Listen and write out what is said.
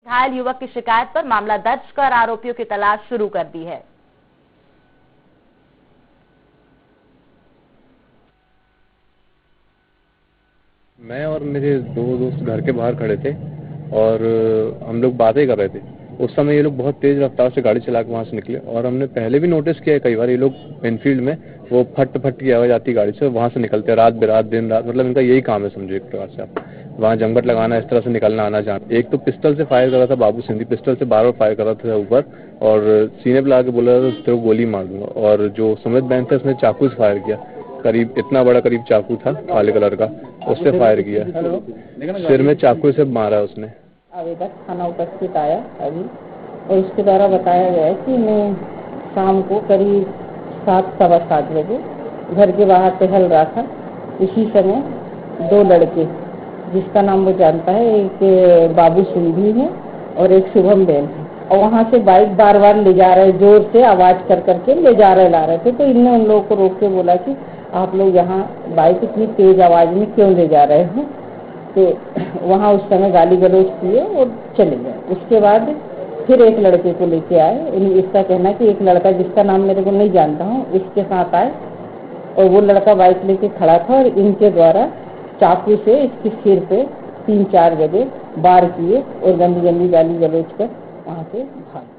घायल युवक की शिकायत पर मामला दर्ज कर आरोपियों की तलाश शुरू कर दी है। मैं और मेरे दो दोस्त घर के बाहर खड़े थे और हम लोग बातें कर रहे थे। उस समय ये लोग बहुत तेज रफ्तार से गाड़ी चला के वहां से निकले और हमने पहले भी नोटिस किया है कई बार, ये लोग इनफील्ड में वो फट फट की आवाज आती गाड़ी से वहां से निकलते हैं रात बेरात दिन रात, मतलब इनका यही काम है समझो एक प्रकार से। आप वहाँ जमघट लगाना, इस तरह से निकलना आना जाना। एक तो पिस्टल से फायर कर रहा था, बाबू सिंधी पिस्टल से बार बार फायर कर रहा था ऊपर और सीने पे लगा के बोल रहा था तेरे को गोली मार दूंगा। और जो सुमित बैन था उसने चाकू से फायर किया, करीब इतना बड़ा करीब चाकू था काले कलर का, उससे फायर किया, सिर में चाकू से मारा उसने। आवेदक थाना उपस्थित आया अभी और उसके द्वारा बताया गया कि मैं शाम को करीब 7-7:15 बजे घर के बाहर टहल रहा था। इसी समय दो लड़के, जिसका नाम वो जानता है, एक बाबू सिंधी है और एक शुभम बेन है, और वहाँ से बाइक बार बार ले जा रहे, जोर से आवाज कर करके ले जा रहे ला रहे थे। तो इनने उन लोगों को रोक के बोला कि आप लोग यहाँ बाइक इतनी तेज आवाज में क्यों ले जा रहे हो। तो वहाँ उस समय गाली गलौज किए और चले गए। उसके बाद फिर एक लड़के को लेके आए। इसका कहना है कि एक लड़का जिसका नाम मेरे को नहीं जानता हूँ इसके साथ आए और वो लड़का बाइक लेके खड़ा था और इनके द्वारा चाकू से इसके सिर पे 3-4 जगह वार किए और गंदी गंदी गाली गलौज कर वहाँ से भाग।